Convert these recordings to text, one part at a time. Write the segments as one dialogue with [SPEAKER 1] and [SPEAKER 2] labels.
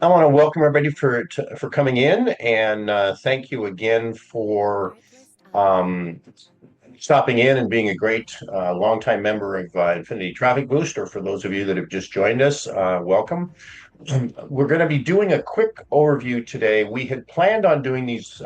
[SPEAKER 1] I want to welcome everybody for coming in and thank you again for um, stopping in and being a great longtime member of Infinity Traffic Boost, or for those of you that have just joined us, welcome. We're going to be doing a quick overview today. We had planned on doing these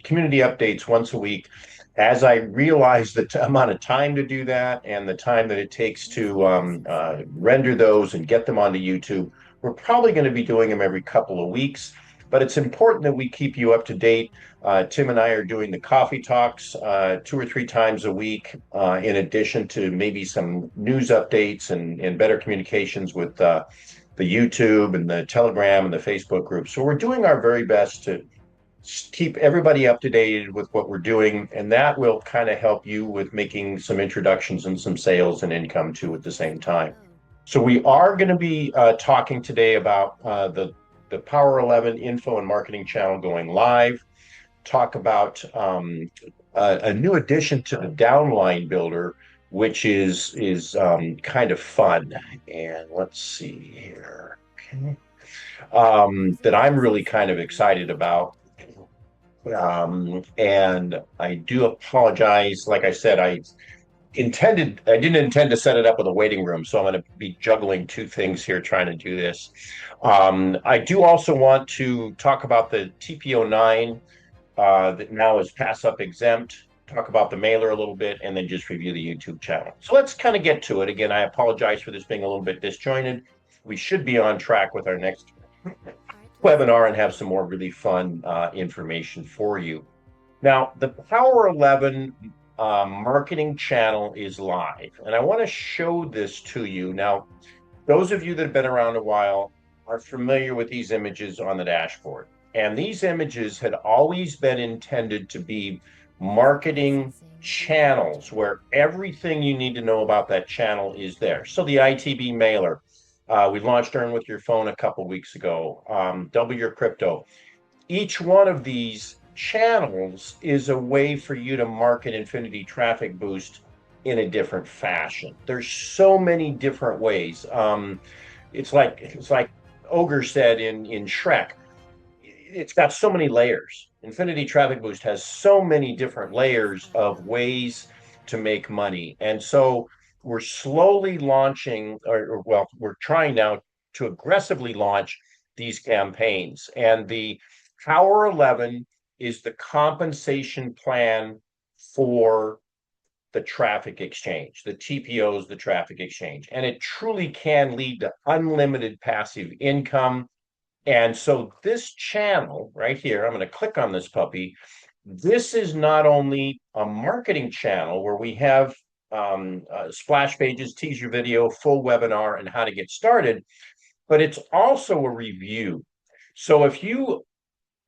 [SPEAKER 1] community updates once a week. As I realized the amount of time to do that and the time that it takes to render those and get them onto YouTube, we're probably going to be doing them every couple of weeks. But it's important that we keep you up to date. Tim and I are doing the coffee talks 2 or 3 times a week, in addition to maybe some news updates and better communications with the YouTube and the Telegram and the Facebook group. So we're doing our very best to keep everybody up to date with what we're doing, and that will kind of help you with making some introductions and some sales and income too at the same time. So we are going to be talking today about the Power 11 info and marketing channel going live. Talk about a new addition to the downline builder, which is kind of fun. And let's see here. Okay. That I'm really kind of excited about. And I do apologize. Like I said, I didn't intend to set it up with a waiting room, so I'm going to be juggling two things here trying to do this. I do also want to talk about the TPO9 that now is pass up exempt, talk about the mailer a little bit, and then just review the YouTube channel. So let's kind of get to it. Again, I apologize for this being a little bit disjointed. We should be on track with our next webinar and have some more really fun information for you. Now, the Power 11 marketing channel is live, and I want to show this to you. Now, those of you that have been around a while are familiar with these images on the dashboard. And these images had always been intended to be marketing channels where everything you need to know about that channel is there. So the ITB Mailer, we launched Earn with Your Phone a couple weeks ago, Double Your Crypto. Each one of these channels is a way for you to market Infinity Traffic Boost in a different fashion. There's so many different ways. It's like Ogre said in Shrek. It's got so many layers. Infinity Traffic Boost has so many different layers of ways to make money, and so we're slowly launching, or well, we're trying now to aggressively launch these campaigns. And the Power 11 is the compensation plan for the traffic exchange. The TPO is the traffic exchange, and it truly can lead to unlimited passive income. And so this channel right here, I'm going to click on this puppy. This is not only a marketing channel where we have splash pages, teaser video, full webinar, and how to get started, but it's also a review. So if you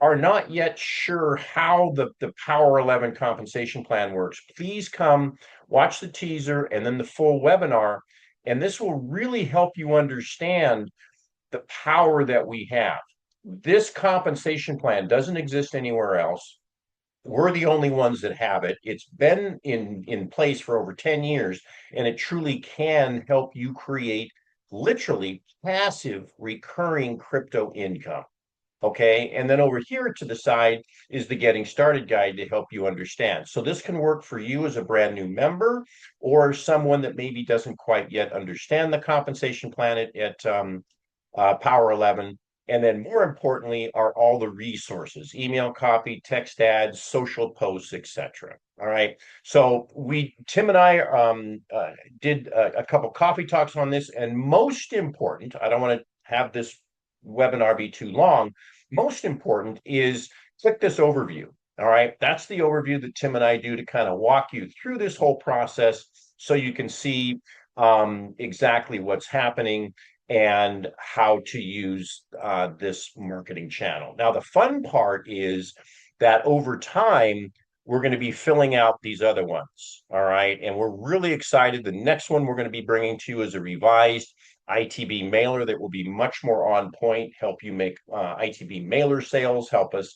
[SPEAKER 1] are not yet sure how the Power 11 compensation plan works, please come watch the teaser and then the full webinar. And this will really help you understand the power that we have. This compensation plan doesn't exist anywhere else. We're the only ones that have it. It's been in place for over 10 years, and it truly can help you create literally passive recurring crypto income. Okay. And then over here to the side is the getting started guide to help you understand. So this can work for you as a brand new member or someone that maybe doesn't quite yet understand the compensation plan at Power 11. And then more importantly are all the resources, email copy, text ads, social posts, etc. All right. So Tim and I did a couple coffee talks on this. And most important, I don't want to have this webinar be too long. Most important is click this overview. All right. That's the overview that Tim and I do to kind of walk you through this whole process so you can see exactly what's happening and how to use this marketing channel. Now, the fun part is that over time, we're going to be filling out these other ones. All right. And we're really excited. The next one we're going to be bringing to you is a revised ITB mailer that will be much more on point, help you make ITB mailer sales, help us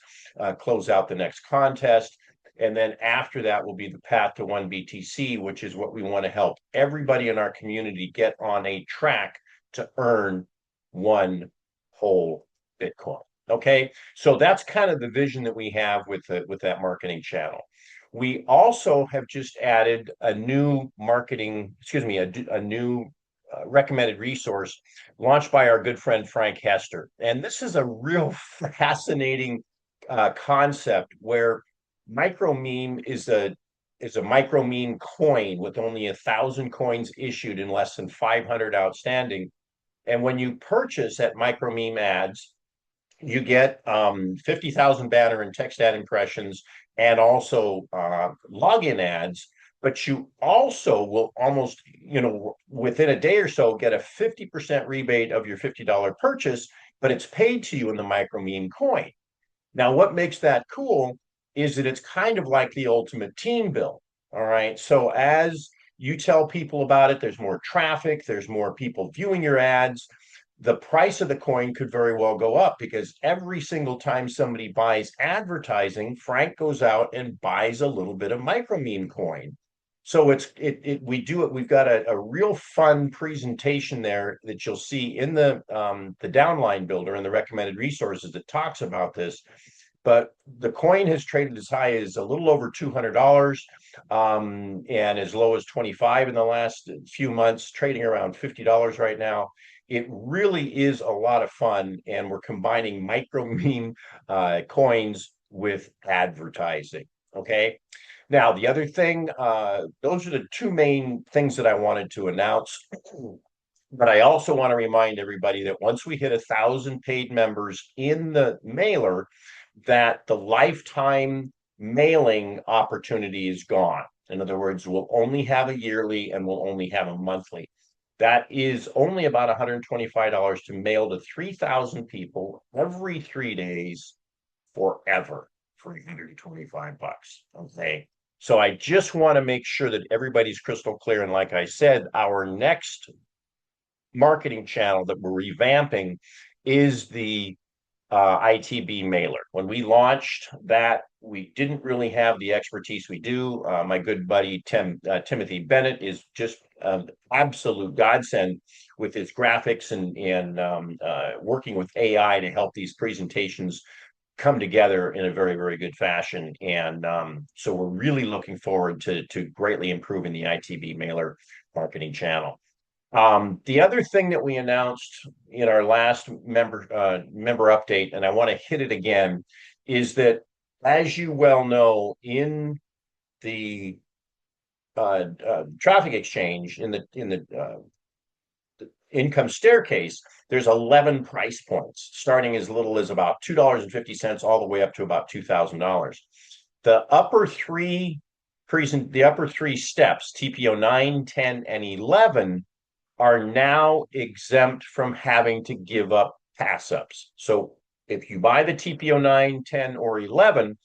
[SPEAKER 1] close out the next contest. And then after that will be the path to 1BTC, which is what we want to help everybody in our community get on a track to earn one whole Bitcoin. Okay, so that's kind of the vision that we have with that marketing channel. We also have just added a new marketing, excuse me, a new recommended resource launched by our good friend Frank Hester. And this is a real fascinating concept where micro meme is a micro meme coin with only 1,000 coins issued and less than 500 outstanding. And when you purchase at micro meme ads, you get 50,000 banner and text ad impressions and also login ads. But you also will almost, within a day or so, get a 50% rebate of your $50 purchase, but it's paid to you in the micro meme coin. Now, what makes that cool is that it's kind of like the ultimate team build. All right. So as you tell people about it, there's more traffic, there's more people viewing your ads. The price of the coin could very well go up because every single time somebody buys advertising, Frank goes out and buys a little bit of micro meme coin. So we do it. We've got a real fun presentation there that you'll see in the downline builder and the recommended resources that talks about this. But the coin has traded as high as a little over $200 and as low as 25 in the last few months, trading around $50 right now. It really is a lot of fun, and we're combining micro meme coins with advertising. Okay. Now, the other thing, those are the two main things that I wanted to announce. But I also want to remind everybody that once we hit 1,000 paid members in the mailer, that the lifetime mailing opportunity is gone. In other words, we'll only have a yearly and we'll only have a monthly. That is only about $125 to mail to 3,000 people every 3 days forever for $125. Okay. So I just want to make sure that everybody's crystal clear. And like I said, our next marketing channel that we're revamping is the ITB Mailer. When we launched that, we didn't really have the expertise we do. My good buddy Timothy Bennett is just absolute godsend with his graphics and working with AI to help these presentations come together in a very, very good fashion. And so we're really looking forward to greatly improving the ITB Mailer marketing channel. The other thing that we announced in our last member update, and I want to hit it again, is that as you well know, in the traffic exchange, in the income staircase, there's 11 price points, starting as little as about $2.50 all the way up to about $2,000. The upper three steps, TPO9, 10, and 11, are now exempt from having to give up pass ups. So if you buy the TPO9, 10, or 11,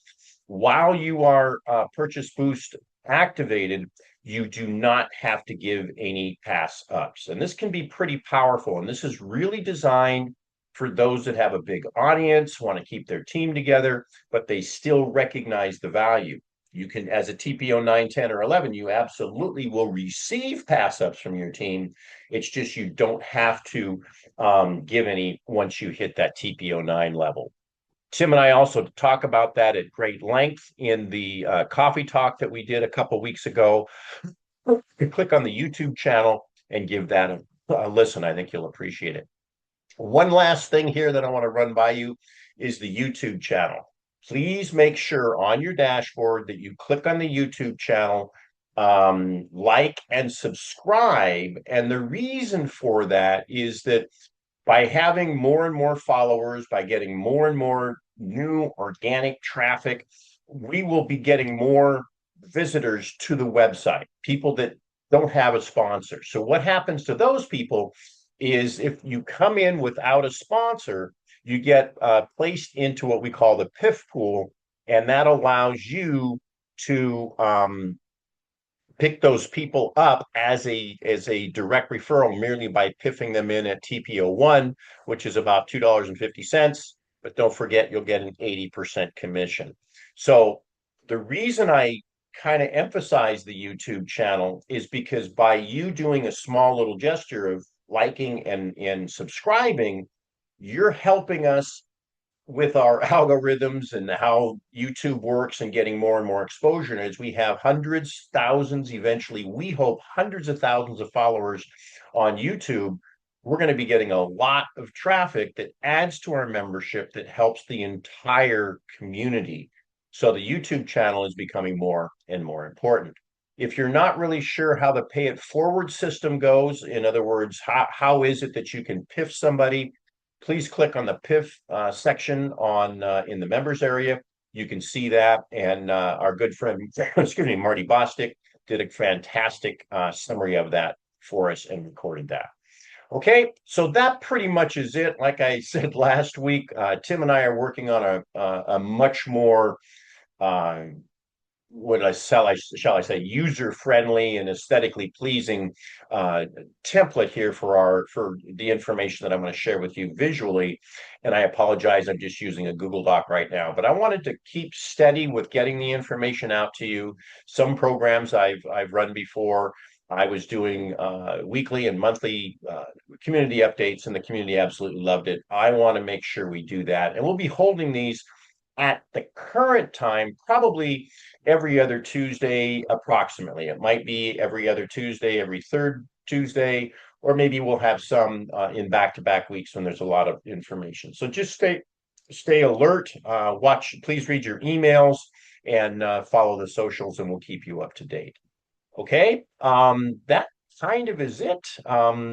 [SPEAKER 1] while you are purchase boost activated, you do not have to give any pass ups. And this can be pretty powerful. And this is really designed for those that have a big audience, want to keep their team together, but they still recognize the value. You can, as a TPO 9, 10, or 11, you absolutely will receive pass ups from your team. It's just you don't have to give any once you hit that TPO 9 level. Tim and I also talk about that at great length in the coffee talk that we did a couple weeks ago. You can click on the YouTube channel and give that a listen. I think you'll appreciate it. One last thing here that I want to run by you is the YouTube channel. Please make sure on your dashboard that you click on the YouTube channel, like and subscribe. And the reason for that is that by having more and more followers, by getting more and more new organic traffic, we will be getting more visitors to the website, people that don't have a sponsor. So what happens to those people is if you come in without a sponsor, you get placed into what we call the PIFF pool, and that allows you to pick those people up as a direct referral merely by piffing them in at TPO1, which is about $2.50. But don't forget, you'll get an 80% commission. So the reason I kind of emphasize the YouTube channel is because by you doing a small little gesture of liking and subscribing, you're helping us with our algorithms and how YouTube works and getting more and more exposure, as we have hundreds, thousands, eventually, we hope hundreds of thousands of followers on YouTube, we're going to be getting a lot of traffic that adds to our membership that helps the entire community. So the YouTube channel is becoming more and more important. If you're not really sure how the pay it forward system goes, in other words, how is it that you can PIF somebody, please click on the PIFF section on in the members area. You can see that, and our good friend, excuse me, Marty Bostic did a fantastic summary of that for us and recorded that. Okay, so that pretty much is it. Like I said last week, Tim and I are working on a much more uh, shall I say, user-friendly and aesthetically pleasing template here for the information that I'm going to share with you visually. And I apologize, I'm just using a Google Doc right now, but I wanted to keep steady with getting the information out to you. Some programs I've run before. I was doing weekly and monthly community updates, and the community absolutely loved it. I want to make sure we do that, and we'll be holding these at the current time, probably every other Tuesday, approximately. It might be every other Tuesday, every third Tuesday, or maybe we'll have some in back-to-back weeks when there's a lot of information. So just stay alert. Please read your emails and follow the socials, and we'll keep you up to date. Okay, that kind of is it.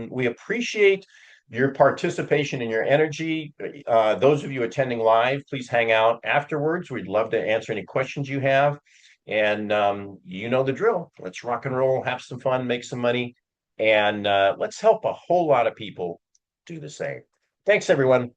[SPEAKER 1] We appreciate your participation and your energy. Those of you attending live, please hang out afterwards. We'd love to answer any questions you have. And you know the drill. Let's rock and roll, have some fun, make some money, and let's help a whole lot of people do the same. Thanks, everyone.